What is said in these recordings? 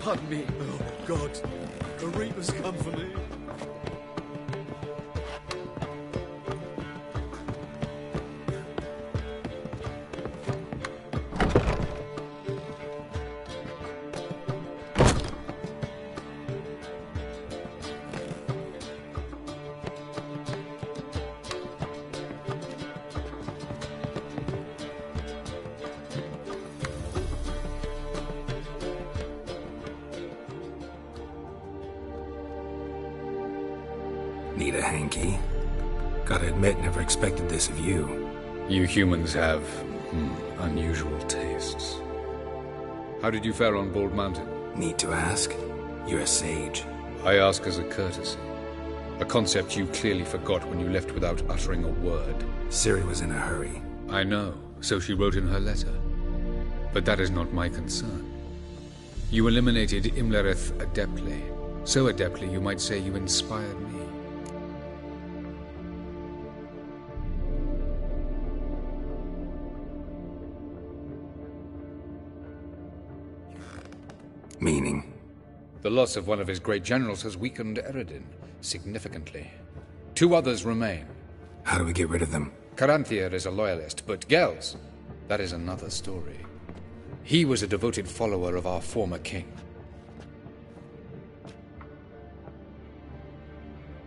Pardon me. Oh, God. The Reaper's come for me. Need a hanky? Gotta admit, never expected this of you. You humans have unusual tastes. How did you fare on Bald Mountain? Need to ask? You're a sage. I ask as a courtesy. A concept you clearly forgot when you left without uttering a word. Ciri was in a hurry. I know, so she wrote in her letter. But that is not my concern. You eliminated Imlerith adeptly. So adeptly you might say you inspired me. Meaning? The loss of one of his great generals has weakened Eredin significantly. 2 others remain. How do we get rid of them? Caranthier is a loyalist, but Gels, that is another story. He was a devoted follower of our former king.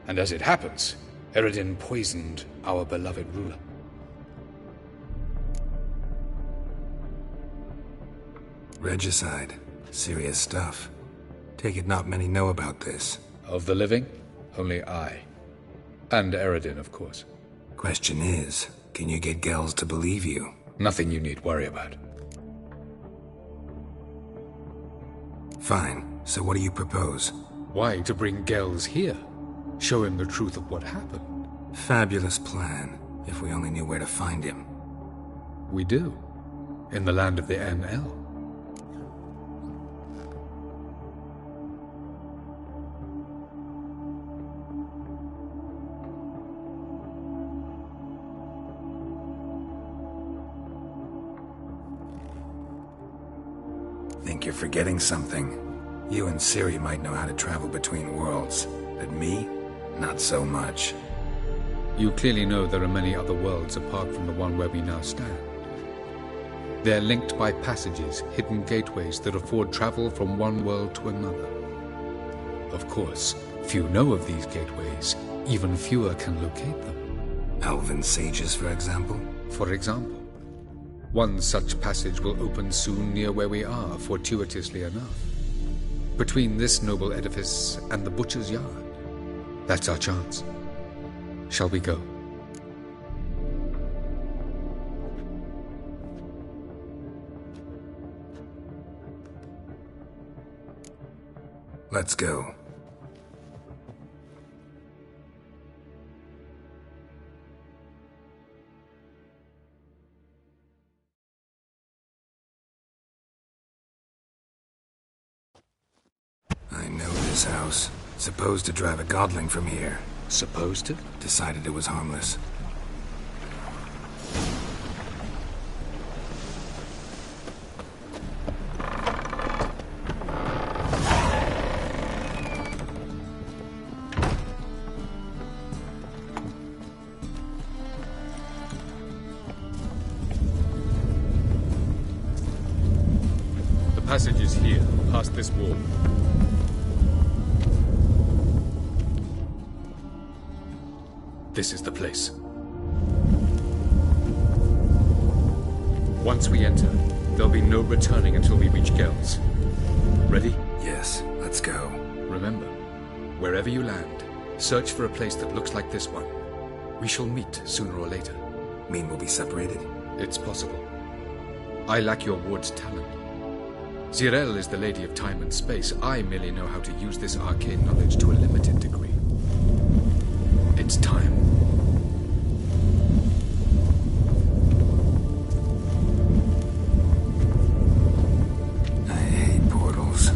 And as it happens, Eredin poisoned our beloved ruler. Regicide. Serious stuff. Take it not many know about this. Of the living, only I. And Eredin, of course. Question is, can you get Gels to believe you? Nothing you need worry about. Fine. So what do you propose? Why to bring Gels here? Show him the truth of what happened. Fabulous plan, if we only knew where to find him. We do. In the land of the NL. Think you're forgetting something. You and Ciri might know how to travel between worlds, but me? Not so much. You clearly know there are many other worlds apart from the one where we now stand. They're linked by passages, hidden gateways that afford travel from one world to another. Of course, few know of these gateways, even fewer can locate them. Elven sages, for example? For example. One such passage will open soon near where we are, fortuitously enough. Between this noble edifice and the butcher's yard. That's our chance. Shall we go? Let's go. I know this house. Supposed to drive a godling from here. Supposed to? Decided it was harmless. The passage is here, past this wall. This is the place. Once we enter, there'll be no returning until we reach Gels. Ready? Yes, let's go. Remember, wherever you land, search for a place that looks like this one. We shall meet sooner or later. Mean we'll be separated? It's possible. I lack your ward's talent. Zirel is the lady of time and space. I merely know how to use this arcane knowledge to a limited degree. It's time. I hate portals.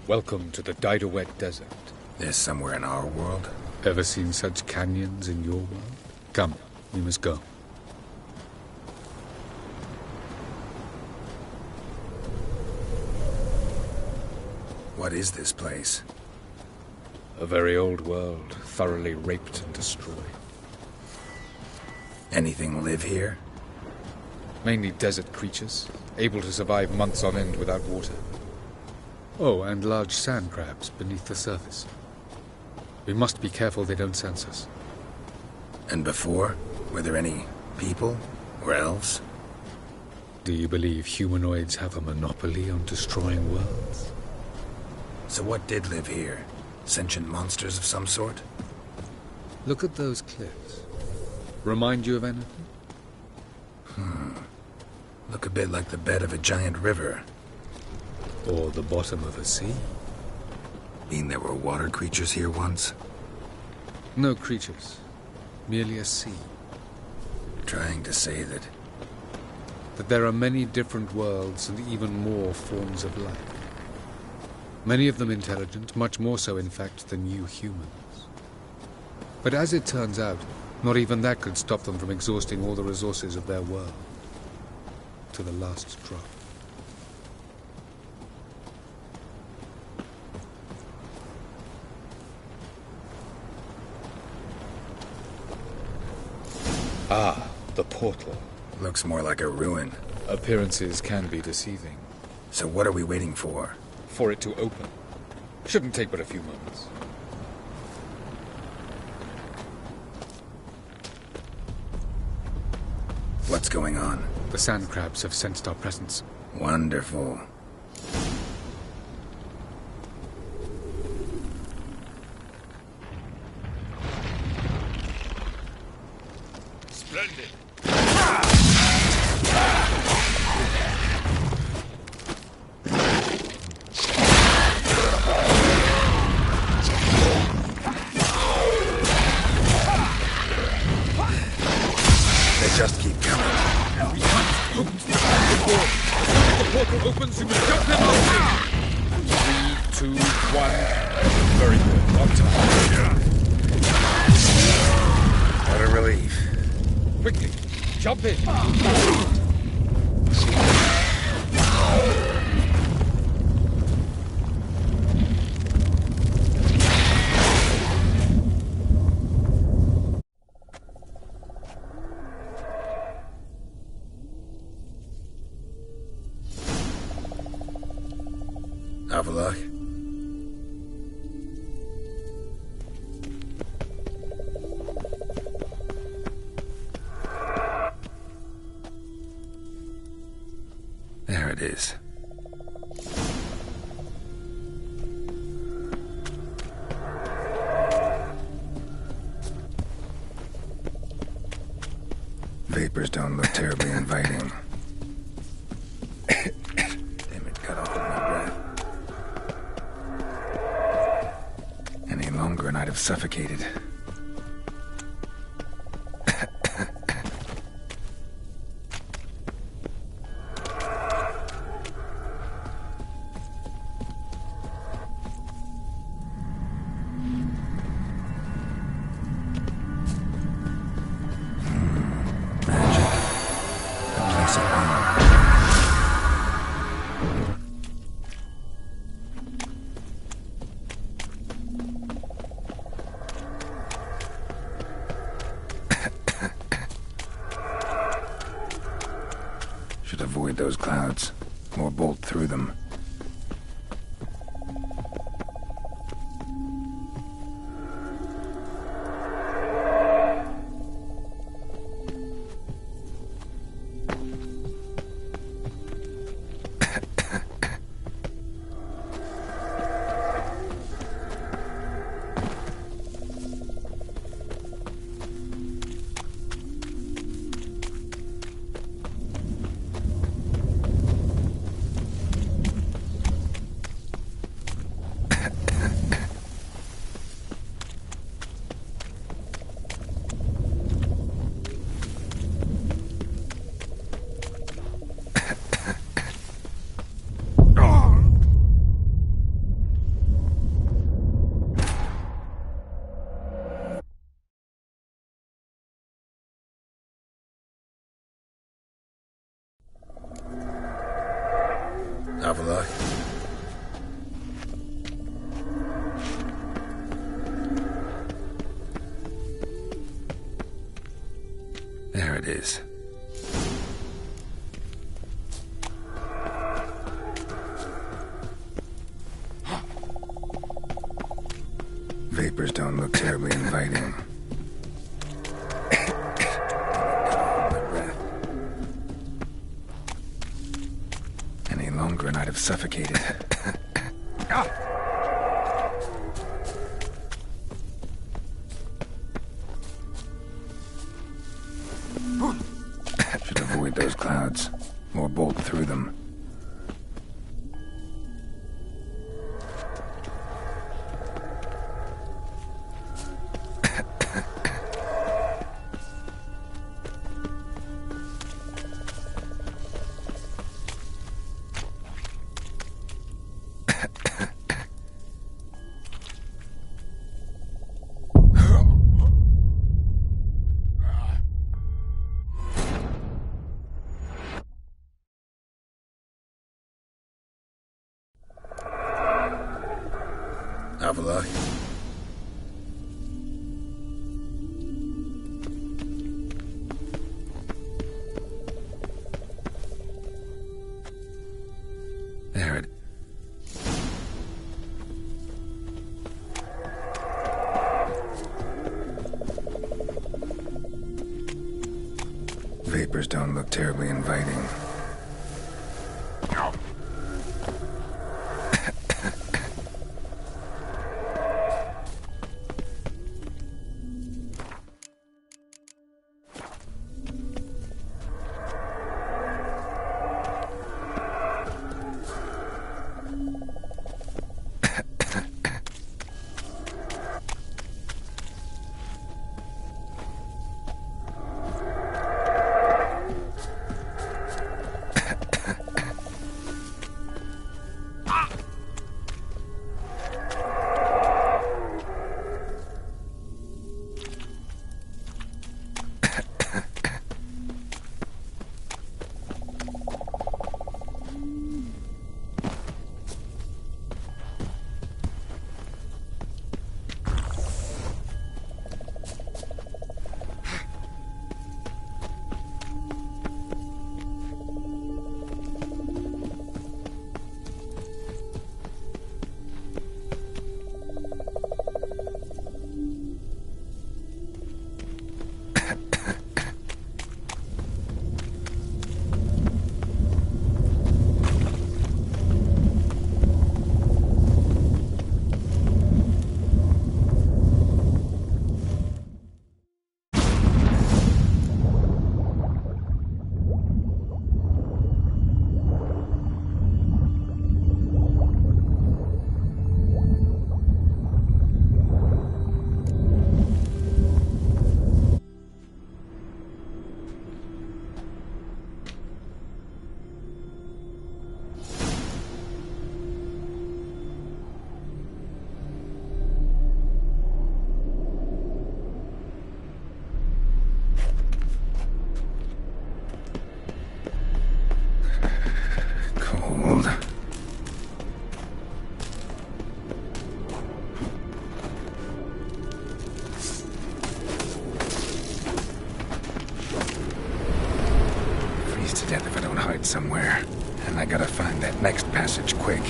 Welcome to the Didowet Desert. This somewhere in our world? Ever seen such canyons in your world? Come, we must go. What is this place? A very old world, thoroughly raped and destroyed. Anything live here? Mainly desert creatures, able to survive months on end without water. Oh, and large sand crabs beneath the surface. We must be careful they don't sense us. And before? Were there any people? Or elves? Do you believe humanoids have a monopoly on destroying worlds? So what did live here? Sentient monsters of some sort? Look at those cliffs. Remind you of anything? Look a bit like the bed of a giant river. Or the bottom of a sea? Mean there were water creatures here once? No creatures. Merely a sea. Trying to say that... That there are many different worlds and even more forms of life. Many of them intelligent, much more so in fact than you humans. But as it turns out, not even that could stop them from exhausting all the resources of their world. To the last drop. Ah, the portal. Looks more like a ruin. Appearances can be deceiving. So what are we waiting for? For it to open. Shouldn't take but a few moments. What's going on? The sand crabs have sensed our presence. Wonderful. Splendid. They just keep coming. The portal opens, you must jump in on 3, 2, 1. Very good. On time. What a relief. Quickly, jump in. Avallac'h? There it is. Vapors don't look terribly inviting. Damn it, gotta hold my breath. Any longer and I'd have suffocated. Should avoid those clouds, or bolt through them. Have a look. There it is. Vapors don't look terribly inviting. Any longer and I'd have suffocated. Should avoid those clouds, or bolt through them. Have a look. There it. Vapors don't look terribly inviting. Somewhere, and I gotta find that next passage quick.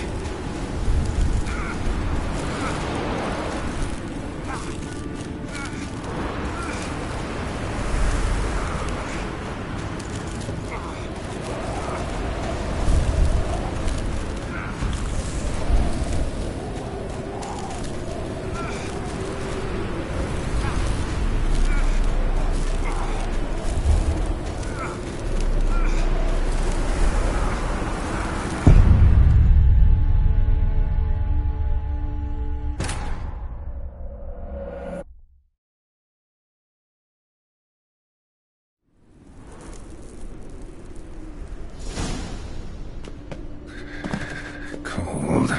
Cold.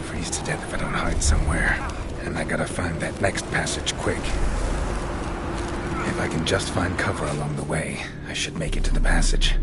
Freeze to death if I don't hide somewhere. and I gotta find that next passage quick. If I can just find cover along the way, I should make it to the passage.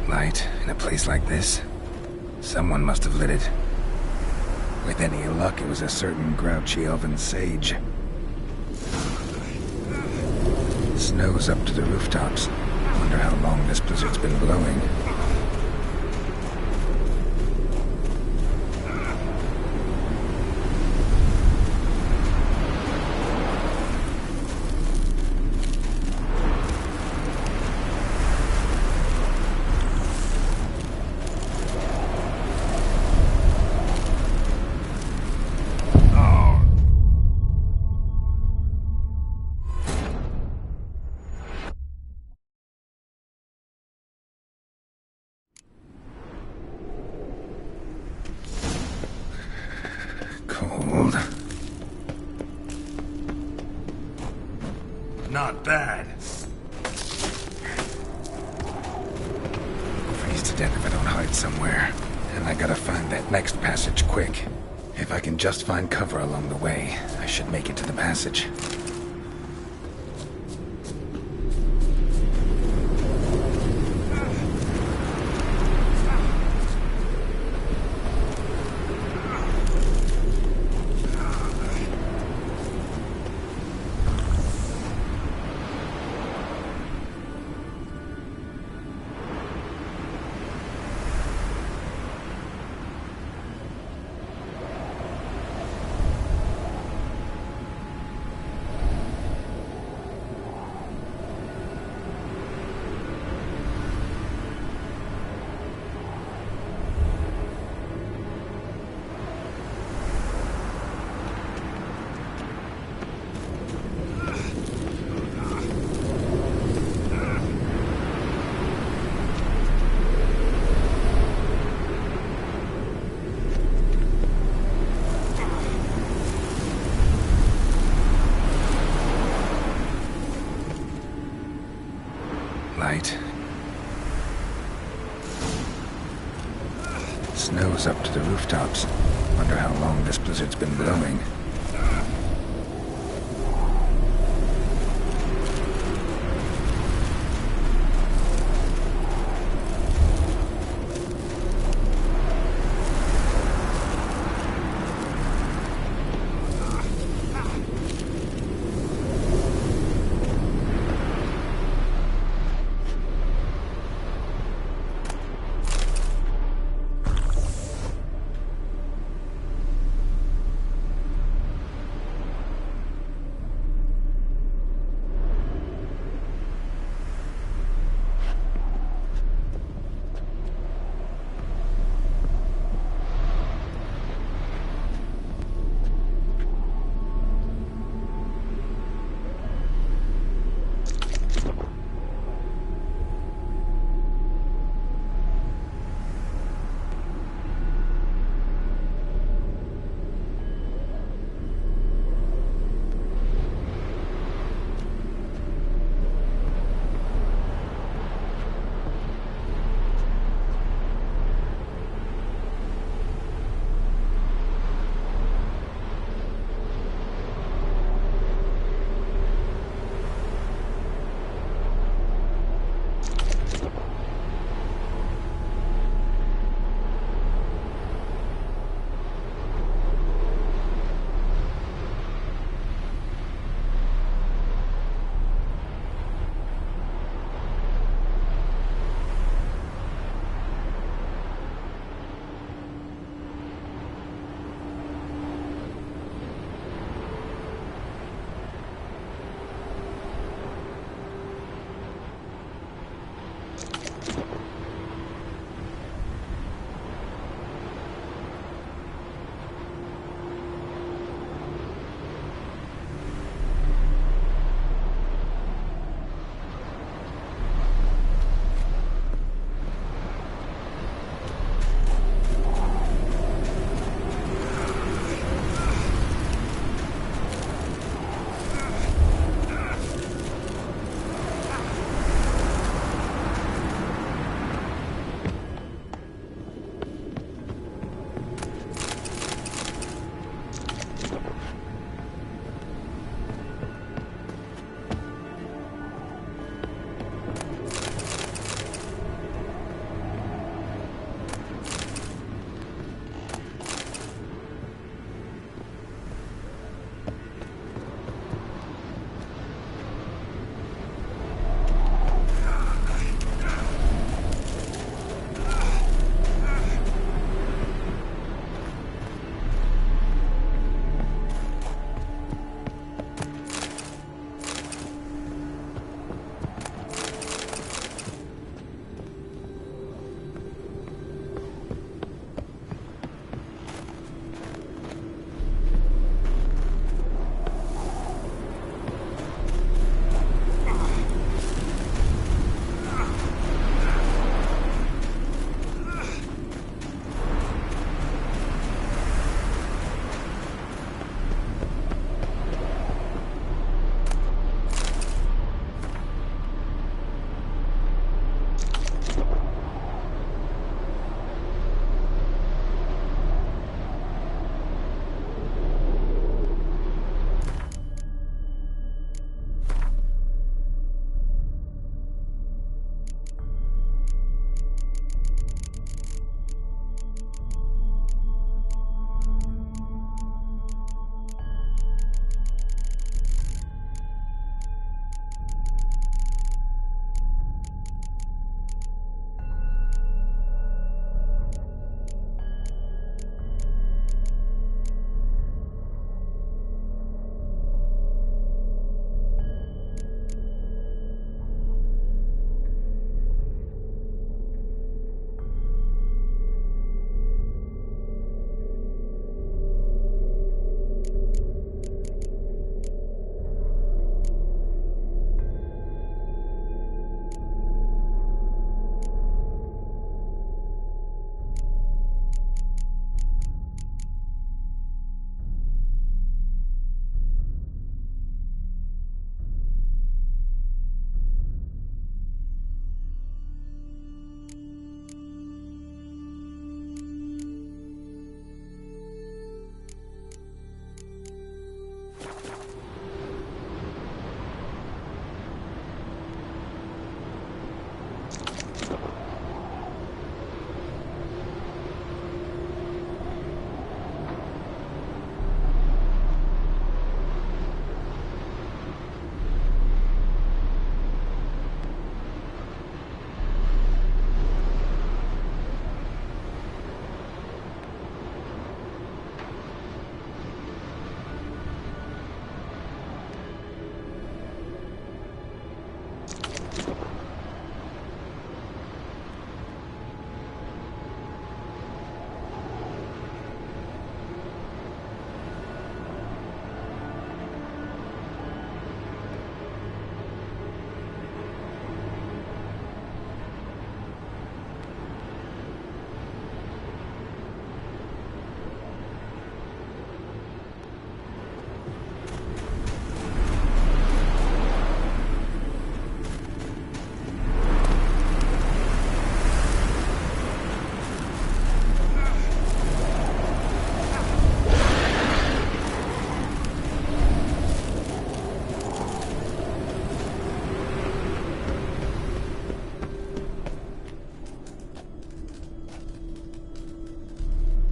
Light in a place like this? Someone must have lit it. With any luck, it was a certain grouchy elven sage. Snow's up to the rooftops. Wonder how long this blizzard's been blowing. Cold. Not bad. Freeze to death if I don't hide somewhere. And I gotta find that next passage quick. If I can just find cover along the way, I should make it to the passage. Light. Snow's up to the rooftops. Wonder how long this blizzard's been blowing.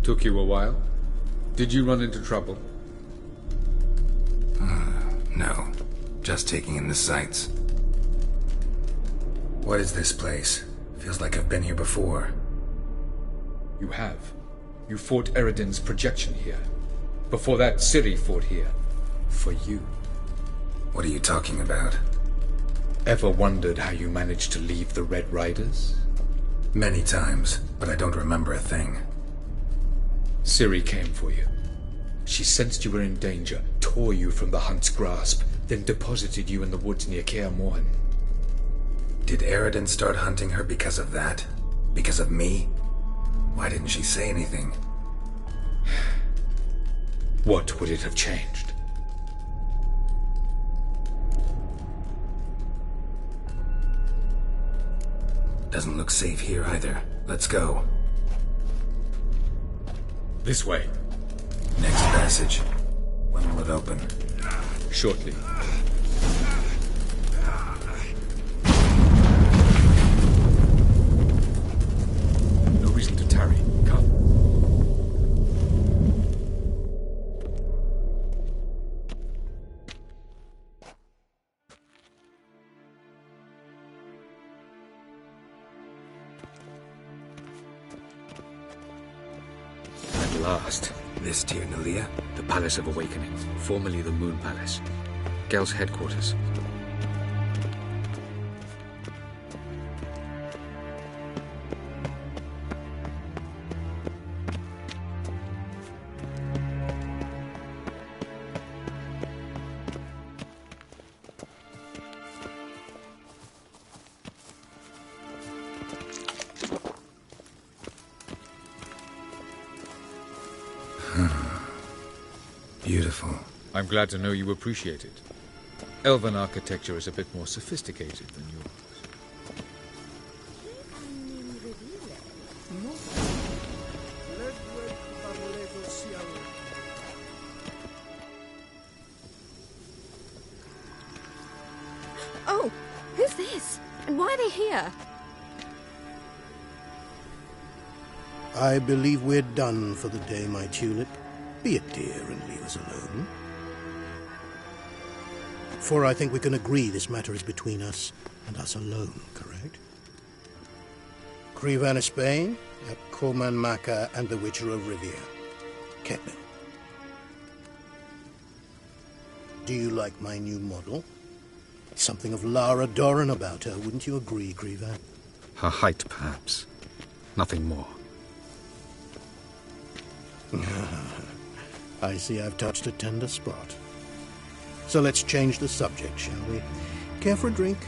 Took you a while? Did you run into trouble? No. Just taking in the sights. What is this place? Feels like I've been here before. You have. You fought Eridan's projection here. Before that, Ciri fought here. For you. What are you talking about? Ever wondered how you managed to leave the Red Riders? Many times, but I don't remember a thing. Ciri came for you. She sensed you were in danger, tore you from the Hunt's grasp, then deposited you in the woods near Kaer Morhen. Did Eridan start hunting her because of that? Because of me? Why didn't she say anything? What would it have changed? Doesn't look safe here either. Let's go. This way. Next passage. When will it open? Shortly. No reason to tarry. Come. At last. This Tyr Nalia? The Palace of Awakening, formerly the Moon Palace. Gel's headquarters. Beautiful. I'm glad to know you appreciate it. Elven architecture is a bit more sophisticated than yours. Oh, who's this? And why are they here? I believe we're done for the day, my tulip. Be a dear and leave us alone. For I think we can agree this matter is between us and us alone, correct? Krivan of Spain, at Corman Maka and the Witcher of Rivia. Caitlin. Do you like my new model? Something of Lara Dorren about her, wouldn't you agree, Krivan? Her height, perhaps. Nothing more. I see I've touched a tender spot. So let's change the subject, shall we? Care for a drink?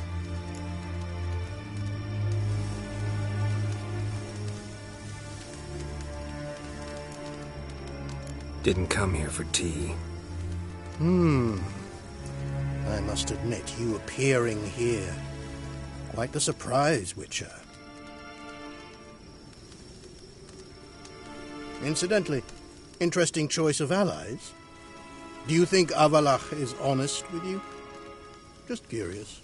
Didn't come here for tea. I must admit, you appearing here. Quite the surprise, Witcher. Incidentally, interesting choice of allies. Do you think Avallac'h is honest with you? Just curious.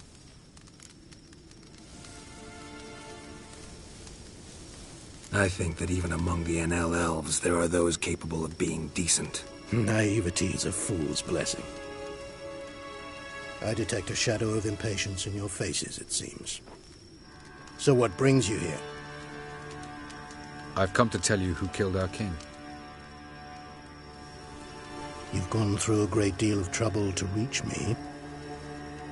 I think that even among the NL elves, there are those capable of being decent. Naivety is a fool's blessing. I detect a shadow of impatience in your faces, it seems. So what brings you here? I've come to tell you who killed our king. You've gone through a great deal of trouble to reach me,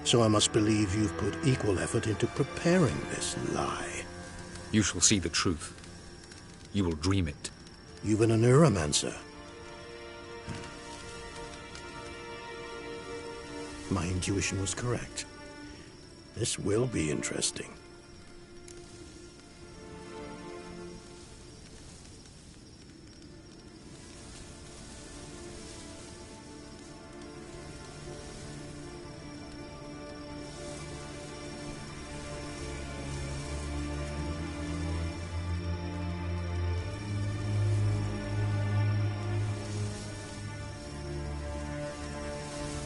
so I must believe you've put equal effort into preparing this lie. You shall see the truth. You will dream it. You've been a neuromancer. My intuition was correct. This will be interesting.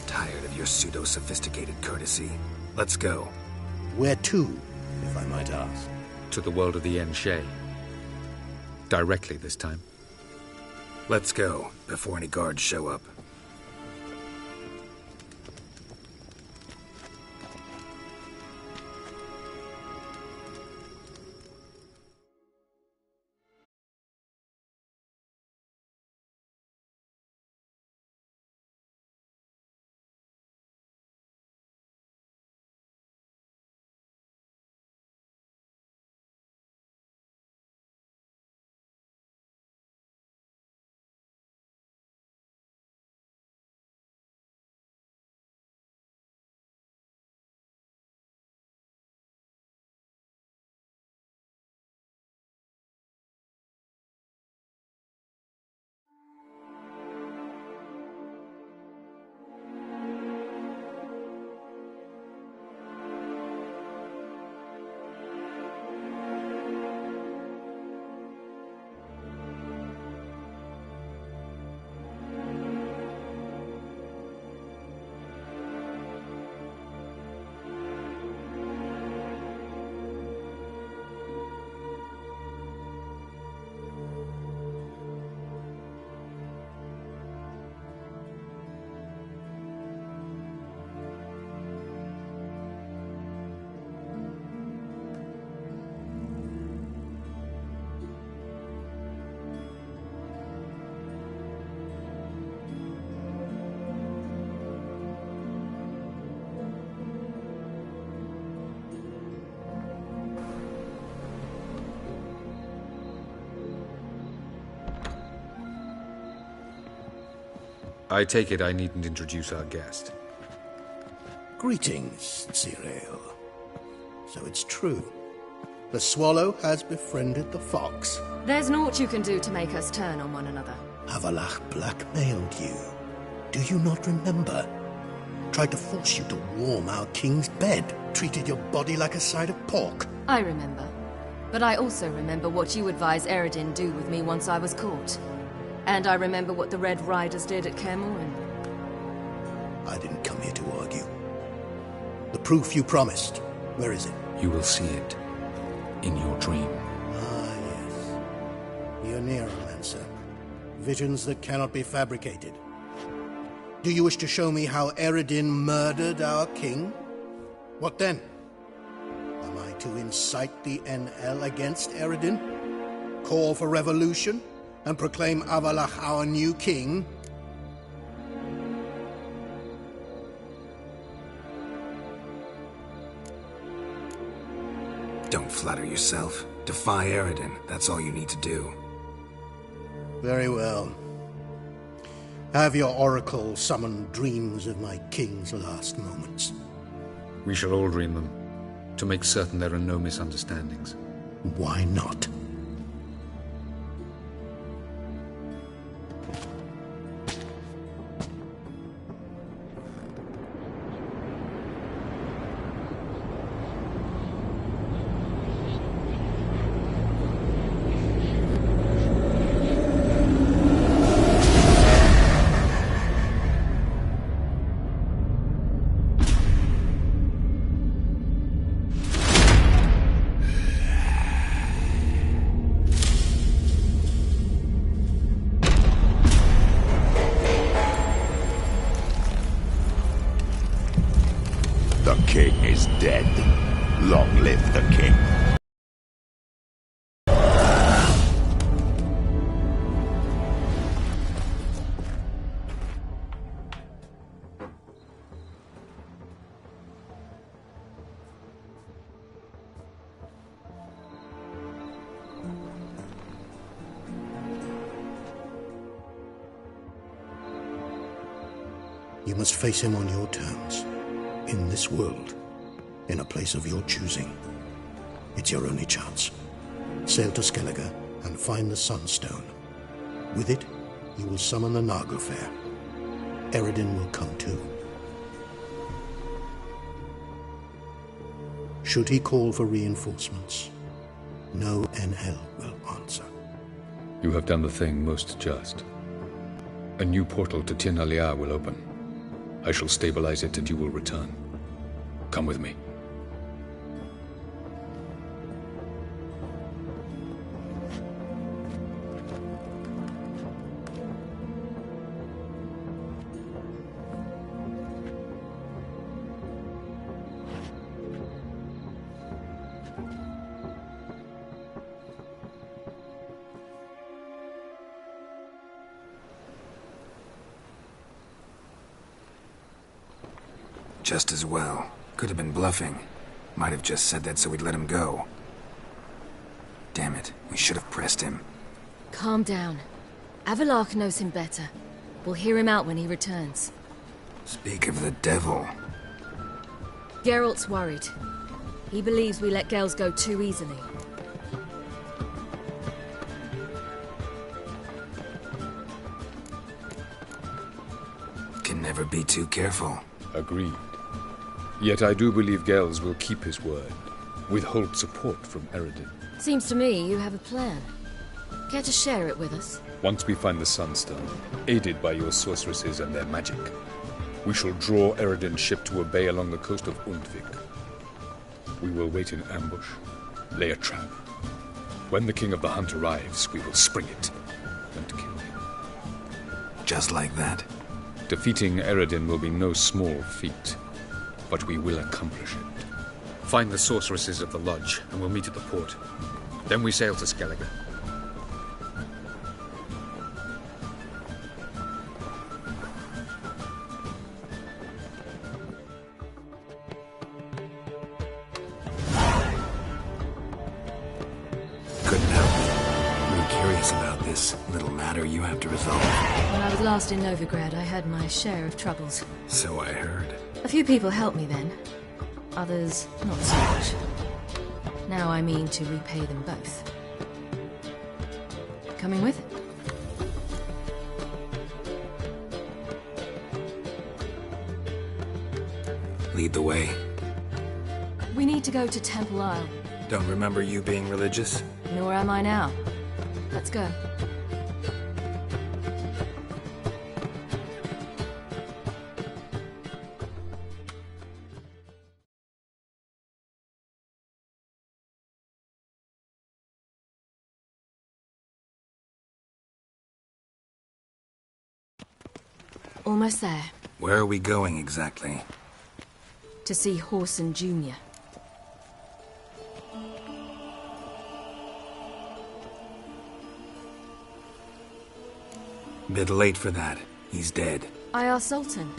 Tired of your pseudo-sophisticated courtesy. Let's go. Where to, if I might ask? To the world of the Enshe. Directly this time. Let's go, before any guards show up. I take it I needn't introduce our guest. Greetings, Zirael. So it's true. The swallow has befriended the fox. There's naught you can do to make us turn on one another. Avallac'h blackmailed you. Do you not remember? Tried to force you to warm our king's bed. Treated your body like a side of pork. I remember. But I also remember what you advised Eredin do with me once I was caught. And I remember what the Red Riders did at Kaer Morhen. I didn't come here to argue. The proof you promised, where is it? You will see it in your dream. Ah, yes. You're near, Lancer. Visions that cannot be fabricated. Do you wish to show me how Eredin murdered our king? What then? Am I to incite the NL against Eredin? Call for revolution? And proclaim Avallac'h our new king? Don't flatter yourself. Defy Eredin. That's all you need to do. Very well. Have your oracle summon dreams of my king's last moments. We shall all dream them, to make certain there are no misunderstandings. Why not? The king is dead. Long live the king. You must face him on your terms. In this world, in a place of your choosing. It's your only chance. Sail to Skellige and find the Sunstone. With it, you will summon the Naglfar. Eredin will come too. Should he call for reinforcements, no NL will answer. You have done the thing most just. A new portal to Tir na Liar will open. I shall stabilize it and you will return. Come with me. Just as well. Could have been bluffing. Might have just said that so we'd let him go. Damn it, we should have pressed him. Calm down. Avalark knows him better. We'll hear him out when he returns. Speak of the devil. Geralt's worried. He believes we let Gels go too easily. Can never be too careful. Agreed. Yet I do believe Gels will keep his word. Withhold support from Eredin. Seems to me you have a plan. Care to share it with us? Once we find the Sunstone, aided by your sorceresses and their magic, we shall draw Eredin's ship to a bay along the coast of Undvik. We will wait in ambush, lay a trap. When the King of the Hunt arrives, we will spring it and kill him. Just like that. Defeating Eredin will be no small feat, but we will accomplish it. Find the sorceresses of the Lodge, and we'll meet at the port. Then we sail to Skellige. Couldn't help me. I'm curious about this little matter you have to resolve. When I was last in Novigrad, I had my share of troubles. So I heard. A few people helped me then. Others, not so much. Now I mean to repay them both. Coming with? Lead the way. We need to go to Temple Isle. Don't remember you being religious? Nor am I now. Let's go. Almost there. Where are we going exactly? To see Whoreson Jr. Bit late for that. He's dead. I asked Sultan,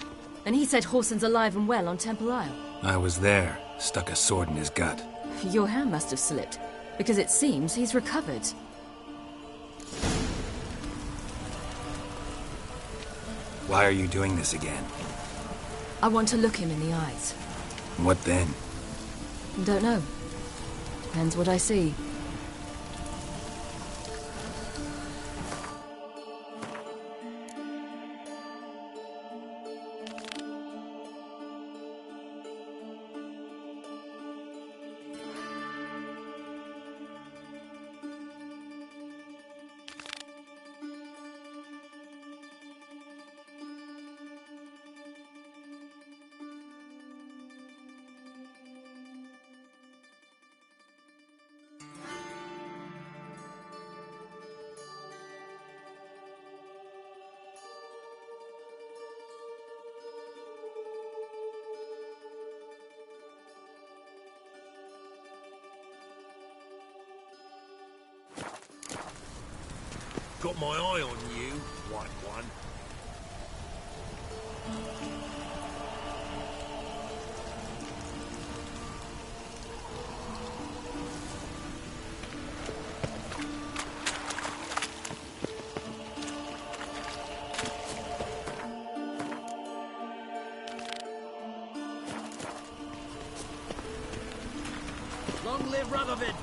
and he said Whoreson's alive and well on Temple Isle. I was there. Stuck a sword in his gut. Your hand must have slipped, because it seems he's recovered. Why are you doing this again? I want to look him in the eyes. What then? Don't know. Depends what I see. Got my eye on you, white one. Long live Radovid!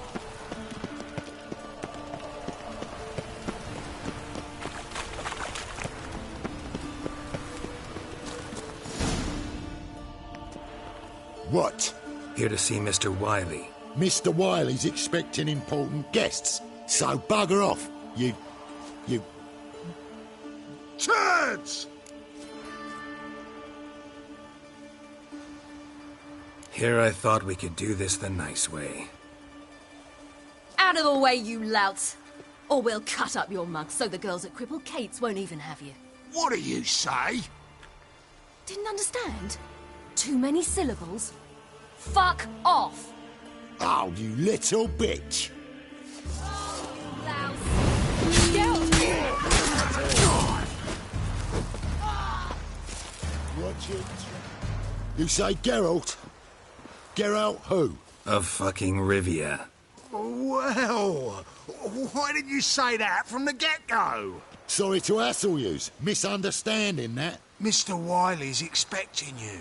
What? Here to see Mr. Wiley. Mr. Wiley's expecting important guests, so bugger off, you... Turds! Here I thought we could do this the nice way. Out of the way, you louts! Or we'll cut up your mug so the girls at Cripple Kate's won't even have you. What do you say? Didn't understand? Too many syllables? Fuck off! Oh, you little bitch! Watch it. You say Geralt? Geralt who? Of fucking Rivia. Well, why didn't you say that from the get-go? Sorry to hassle yous. Misunderstanding that. Mr. Wiley's expecting you.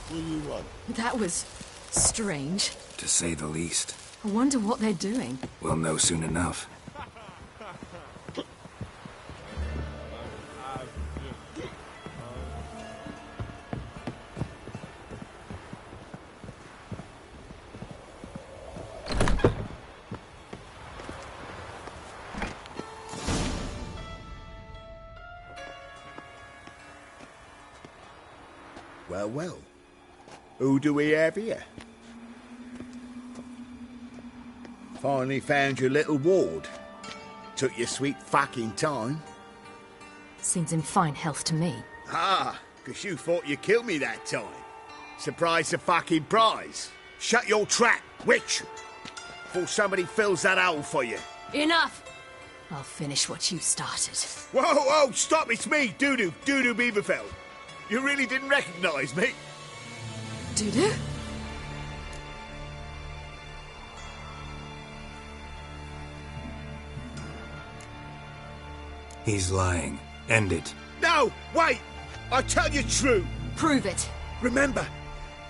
What do you want? That was strange. To say the least. I wonder what they're doing. We'll know soon enough. Well, well. Who do we have here? Finally found your little ward. Took your sweet fucking time. Seems in fine health to me. Ah, 'cause you thought you killed me that time. Surprise the fucking prize. Shut your trap, witch! Before somebody fills that hole for you. Enough! I'll finish what you started. Whoa, whoa, stop, it's me, Dudu Beaverfeld. You really didn't recognise me? Dudu? He's lying. End it. No, wait! I'll tell you true. Prove it. Remember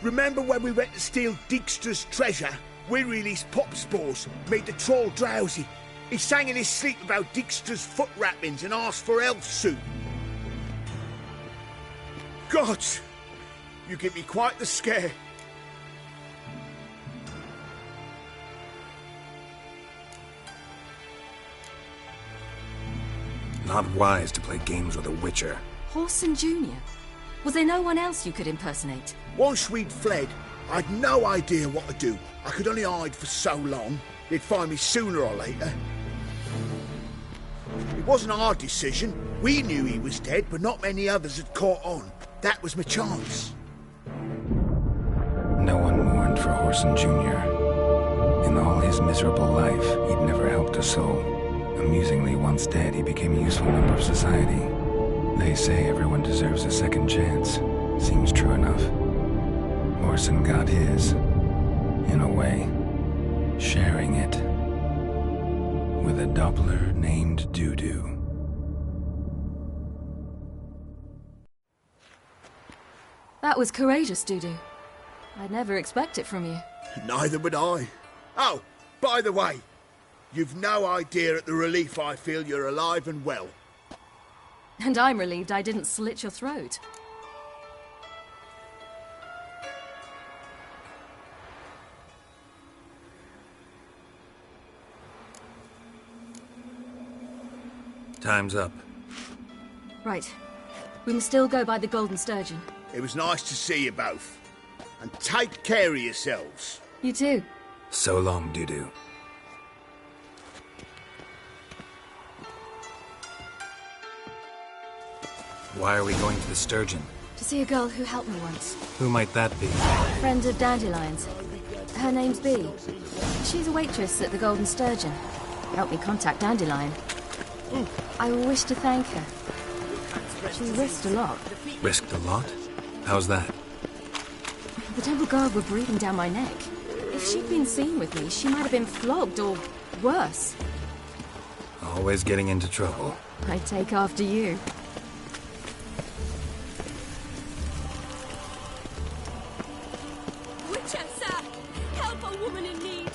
when we went to steal Dijkstra's treasure? We released pop spores, made the troll drowsy. He sang in his sleep about Dijkstra's foot wrappings and asked for elf soup. God, you give me quite the scare. Not wise to play games with a witcher. Horson Jr. Was there no one else you could impersonate? Once we'd fled, I'd no idea what to do. I could only hide for so long. They'd find me sooner or later. It wasn't our decision. We knew he was dead, but not many others had caught on. That was my chance. No one mourned for Horson Jr. In all his miserable life, he'd never helped a soul. Amusingly, once dead, he became a useful member of society. They say everyone deserves a second chance. Seems true enough. Horson got his, in a way, sharing it with a Doppler named Dudu. That was courageous, Dudu. I'd never expect it from you. Neither would I. Oh, by the way, you've no idea at the relief I feel you're alive and well. And I'm relieved I didn't slit your throat. Time's up. Right. We must still go by the Golden Sturgeon. It was nice to see you both. And take care of yourselves. You too. So long, Dudu. Why are we going to the Sturgeon? To see a girl who helped me once. Who might that be? Friend of Dandelion's. Her name's Bee. She's a waitress at the Golden Sturgeon. Helped me contact Dandelion. I wish to thank her. She risked a lot. Risked a lot? How's that? The Temple Guard were breathing down my neck. If she'd been seen with me, she might have been flogged or worse. Always getting into trouble. I'd take after you. Witcher, sir! Help a woman in need!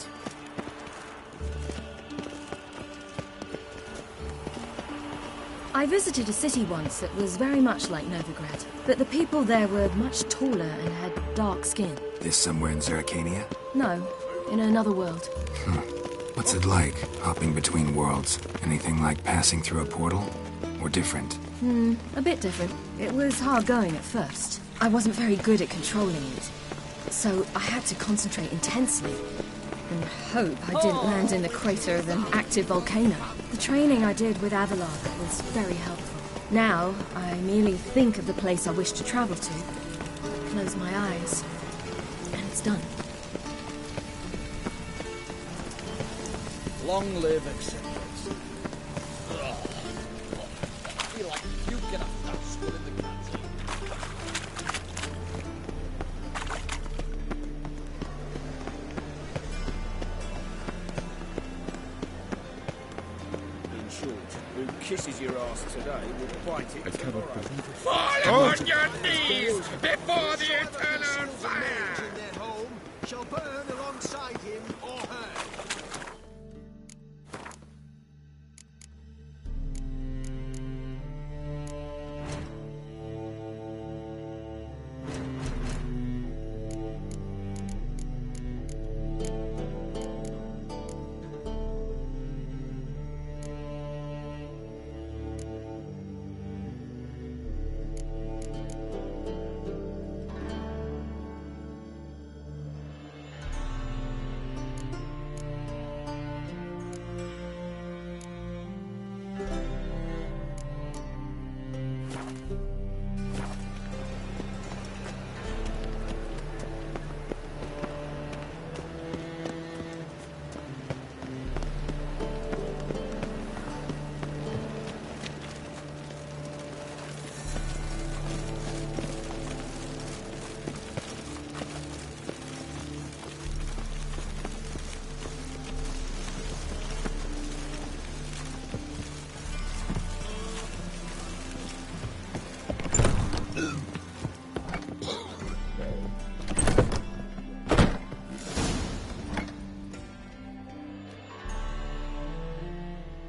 I visited a city once that was very much like Novigrad, but the people there were much taller and had dark skin. This somewhere in Zeracania? No, in another world. What's it like, hopping between worlds? Anything like passing through a portal? Or different? A bit different. It was hard going at first. I wasn't very good at controlling it, so I had to concentrate intensely and hope I didn't land in the crater of an active volcano. The training I did with Avallac'h was very helpful. Now, I merely think of the place I wish to travel to, close my eyes, and it's done. Long live acceptance. I feel like puking up that spit in the canteen. who kisses your ass today will bite it tomorrow. Fall on your knees before the eternal fire! In their home shall burn alongside him or her.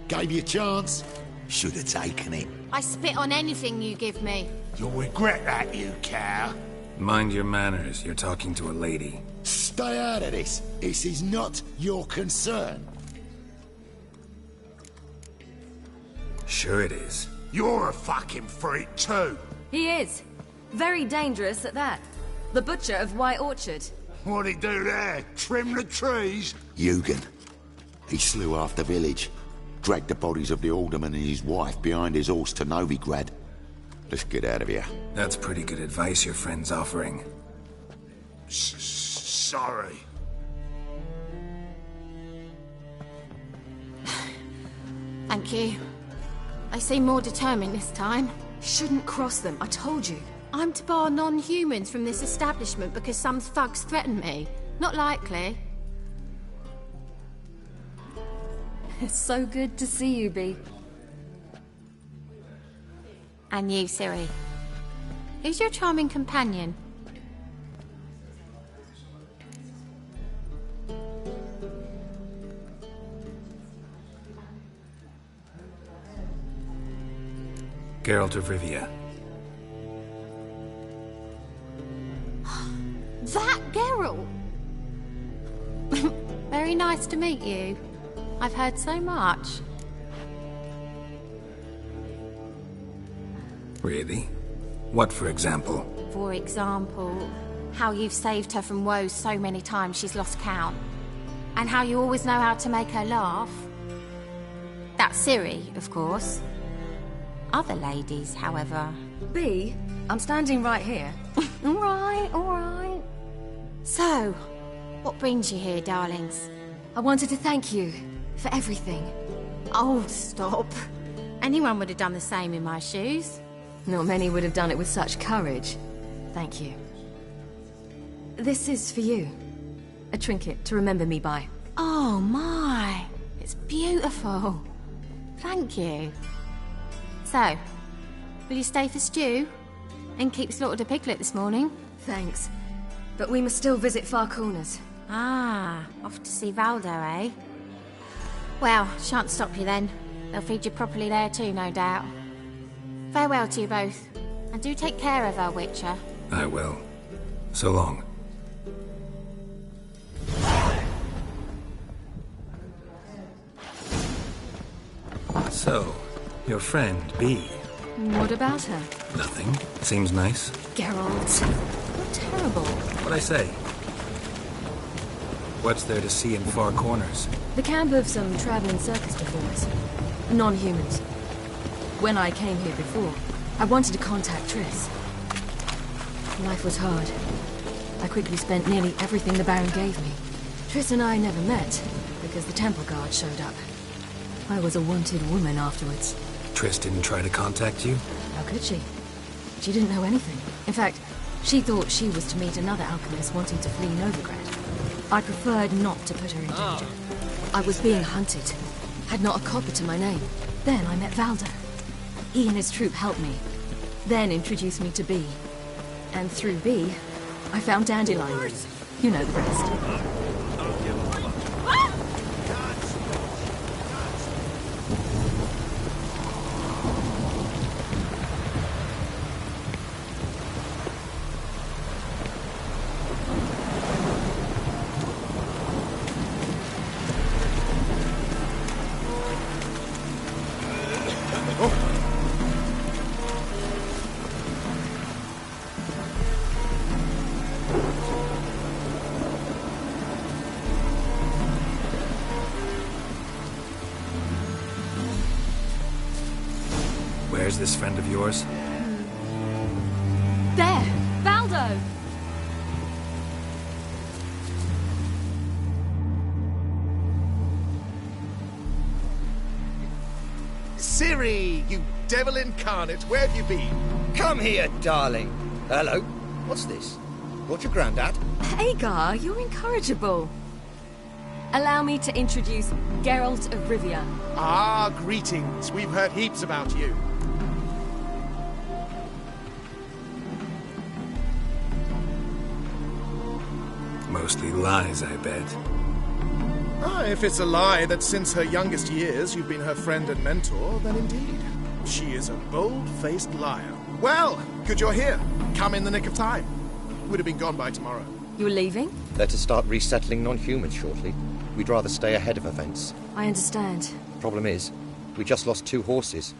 Gave you a chance. Should have taken it. I spit on anything you give me. You'll regret that, you cow. Mind your manners. You're talking to a lady. Stay out of this. This is not your concern. Sure it is. You're a fucking freak too. He is. Very dangerous at that. The butcher of White Orchard. What'd he do there? Trim the trees? Eugen. He slew half the village. Dragged the bodies of the alderman and his wife behind his horse to Novigrad. Let's get out of here. That's pretty good advice your friend's offering. Sorry. Thank you. They seem more determined this time. Shouldn't cross them, I told you. I'm to bar non-humans from this establishment because some thugs threaten me. Not likely. It's so good to see you, Bee. And you, Ciri. Who's your charming companion? Geralt of Rivia. That Geralt! Very nice to meet you. I've heard so much. Really? What, for example? For example, how you've saved her from woes so many times she's lost count. And how you always know how to make her laugh. That's Ciri, of course. Other ladies, however... Bee, I'm standing right here. All right. So, what brings you here, darlings? I wanted to thank you for everything. Oh, stop. Anyone would have done the same in my shoes. Not many would have done it with such courage. Thank you. This is for you. A trinket to remember me by. Oh, my. It's beautiful. Thank you. So, will you stay for stew? And keep slaughtered a piglet this morning? Thanks. But we must still visit Far Corners. Ah, off to see Valdo, eh? Well, shan't stop you then. They'll feed you properly there too, no doubt. Farewell to you both. And do take care of our Witcher. I will. So long. So, your friend, Bee. What about her? Nothing. Seems nice. Geralt. You're terrible. What'd I say? What's there to see in Far Corners? The camp of some traveling circus performers. Non-humans. When I came here before, I wanted to contact Triss. Life was hard. I quickly spent nearly everything the Baron gave me. Triss and I never met, because the Temple Guard showed up. I was a wanted woman afterwards. Triss didn't try to contact you? How could she? She didn't know anything. In fact, she thought she was to meet another alchemist wanting to flee Novigrad. I preferred not to put her in danger. I was being hunted. Had not a copper to my name. Then I met Valdo. He and his troop helped me, then introduced me to B. And through B, I found Dandelion. You know the rest. Where's this friend of yours? There! Valdo! Ciri, you devil incarnate, where have you been? Come here, darling. Hello. What's this? Brought your granddad? Hagar, you're incorrigible. Allow me to introduce Geralt of Rivia. Ah, greetings. We've heard heaps about you. Mostly lies, I bet. Ah, if it's a lie that since her youngest years you've been her friend and mentor, then indeed. She is a bold-faced liar. Well, good you're here. Come in the nick of time. Would have been gone by tomorrow. You're leaving? They're to start resettling non-humans shortly. We'd rather stay ahead of events. I understand. Problem is, we just lost 2 horses.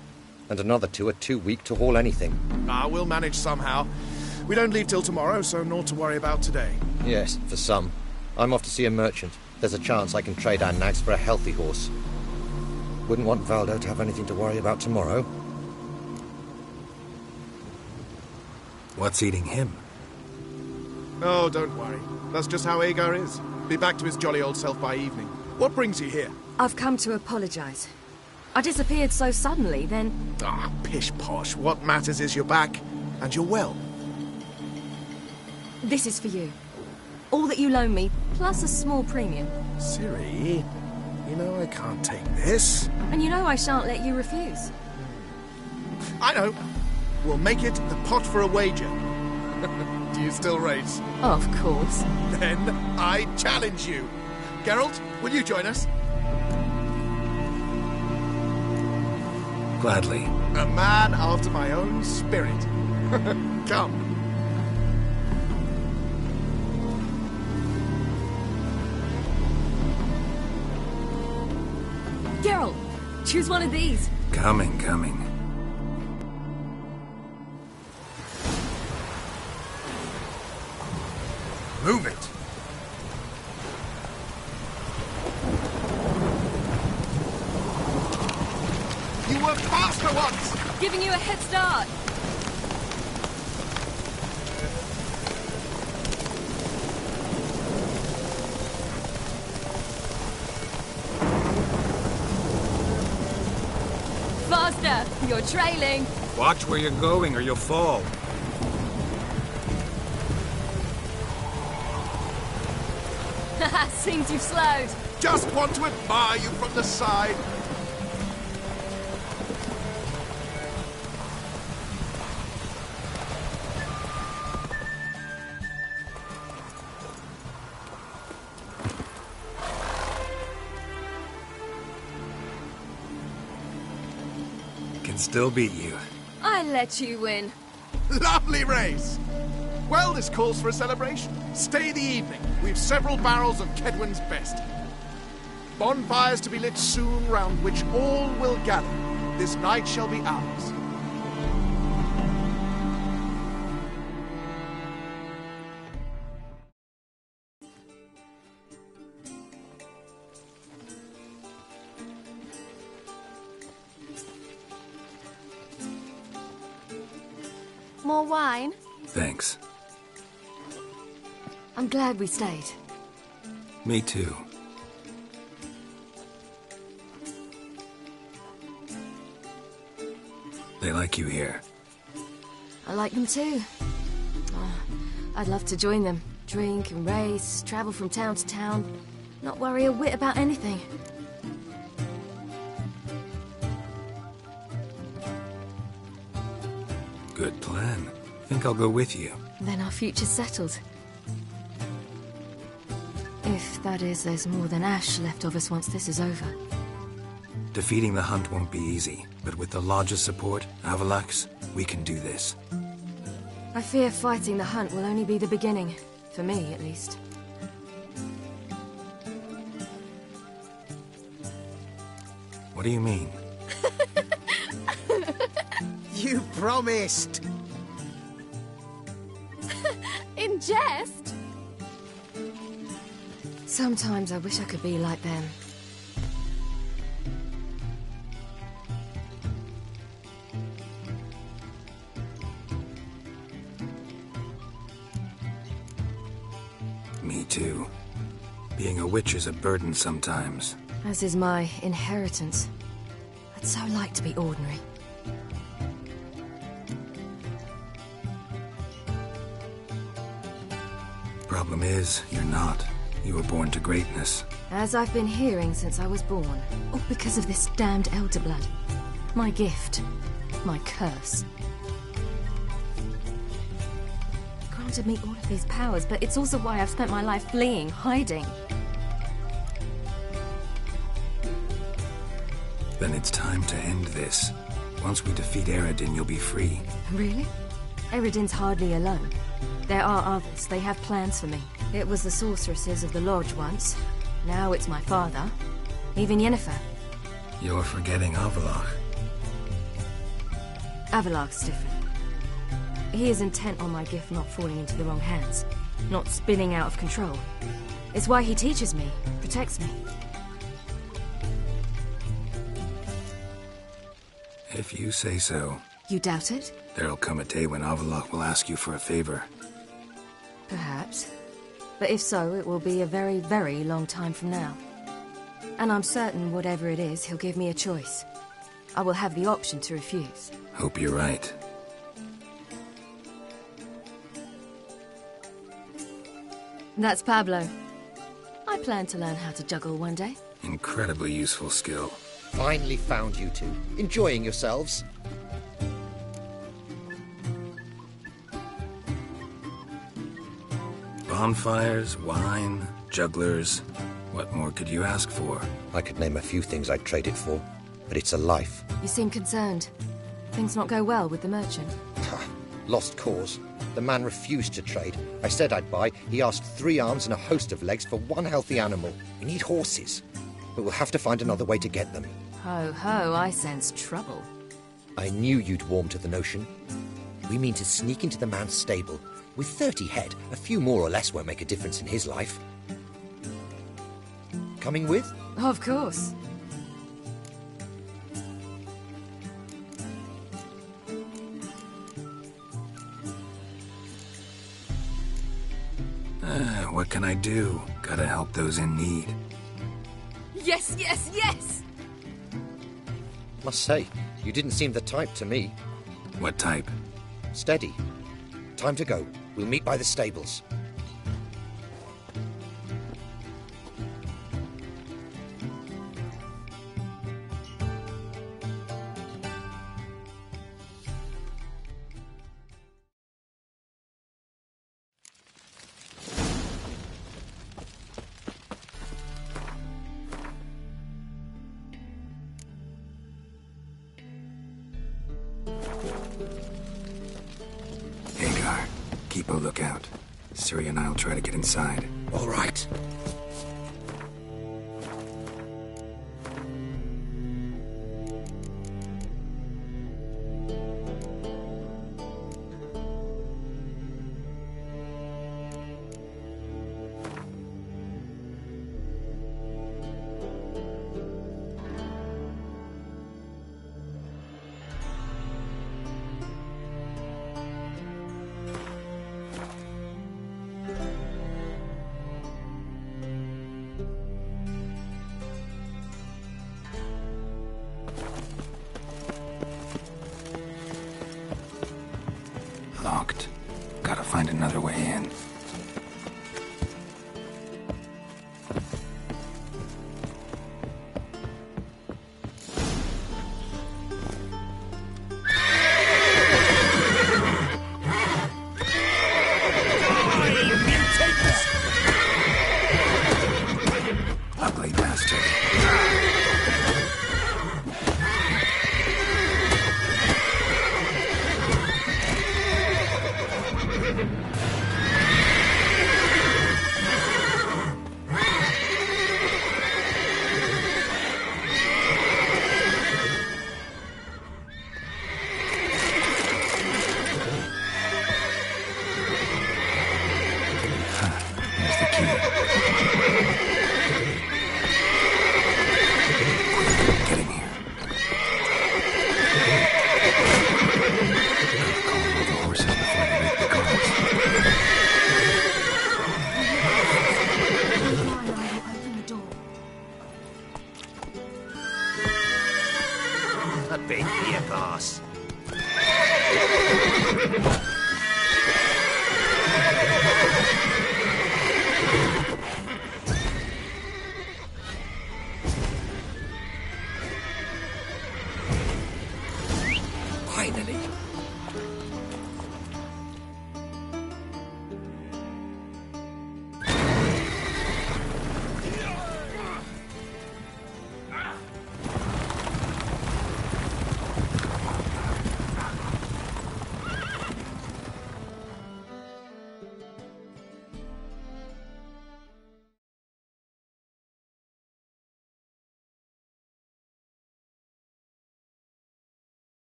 And another 2 are too weak to haul anything. Ah, we'll manage somehow. We don't leave till tomorrow, so naught to worry about today. Yes, for some. I'm off to see a merchant. There's a chance I can trade our nags for a healthy horse. Wouldn't want Valdo to have anything to worry about tomorrow. What's eating him? Oh, don't worry. That's just how Agar is. Be back to his jolly old self by evening. What brings you here? I've come to apologize. I disappeared so suddenly, then... Ah, pish-posh. What matters is you're back, and you're well. This is for you. All that you loan me, plus a small premium. Ciri, you know I can't take this. And you know I shan't let you refuse. I know. We'll make it the pot for a wager. Do you still race? Of course. Then I challenge you. Geralt, will you join us? Gladly. A man after my own spirit. Come. Geralt, choose one of these. Coming. Move it. You were faster once! Giving you a head start. Faster! You're trailing. Watch where you're going or you'll fall. Seems you've slowed. Just want to admire you from the side. Can still beat you. I let you win. Lovely race! Well, this calls for a celebration. Stay the evening. We've several barrels of Kedwen's best. Bonfires to be lit soon, round which all will gather. This night shall be ours. More wine? Thanks. I'm glad we stayed. Me too. They like you here. I like them too. Oh, I'd love to join them. Drink and race, travel from town to town. Not worry a whit about anything. plan. Think I'll go with you. Then our future's settled. If, that is, there's more than ash left of us once this is over. Defeating the Hunt won't be easy, but with the Lodge's support, Avalax, we can do this. I fear fighting the Hunt will only be the beginning. For me, at least. What do you mean? You promised! In jest? Sometimes I wish I could be like them. Me too. Being a witch is a burden sometimes. As is my inheritance. I'd so like to be ordinary. Problem is, you're not. You were born to greatness. As I've been hearing since I was born. All because of this damned Elder Blood. My gift. My curse. Granted me all of these powers, but it's also why I've spent my life fleeing, hiding. Then it's time to end this. Once we defeat Eredin, you'll be free. Really? Eredin's hardly alone. There are others. They have plans for me. It was the sorceresses of the Lodge once. Now it's my father. Even Yennefer. You're forgetting Avallac'h. Avallac'h's different. He is intent on my gift not falling into the wrong hands. Not spinning out of control. It's why he teaches me, protects me. If you say so. You doubt it? There'll come a day when Avallac'h will ask you for a favor. Perhaps. But if so, it will be a very, very long time from now. And I'm certain whatever it is, he'll give me a choice. I will have the option to refuse. Hope you're right. That's Pablo. I plan to learn how to juggle one day. Incredibly useful skill. Finally found you two. Enjoying yourselves? Bonfires, wine, jugglers. What more could you ask for? I could name a few things I'd trade it for, but it's a life. You seem concerned. Things not go well with the merchant. Lost cause. The man refused to trade. I said I'd buy. He asked 3 arms and a host of legs for 1 healthy animal. We need horses, but we'll have to find another way to get them. Ho ho, I sense trouble. I knew you'd warm to the notion. We mean to sneak into the man's stable. With 30 head, a few more or less won't make a difference in his life. Coming with? Of course. What can I do? Gotta help those in need. Yes, yes, yes! Must say, you didn't seem the type to me. What type? Steady. Time to go. We'll meet by the stables. Hagar, keep a lookout. Ciri and I'll try to get inside. All right. A bit here, boss. Finally.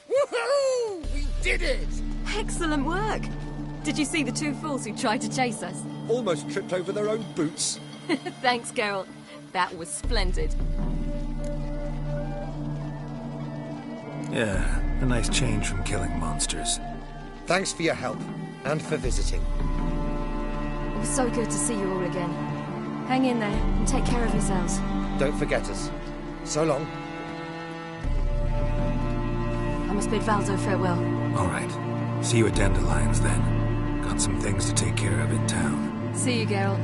Woohoo! We did it! Excellent work! Did you see the two fools who tried to chase us? Almost tripped over their own boots. Thanks, Geralt. That was splendid. Yeah, a nice change from killing monsters. Thanks for your help, and for visiting. It was so good to see you all again. Hang in there, and take care of yourselves. Don't forget us. So long. I must bid Valdo farewell. All right. See you at Dandelions, then. Got some things to take care of in town. See you, Geralt.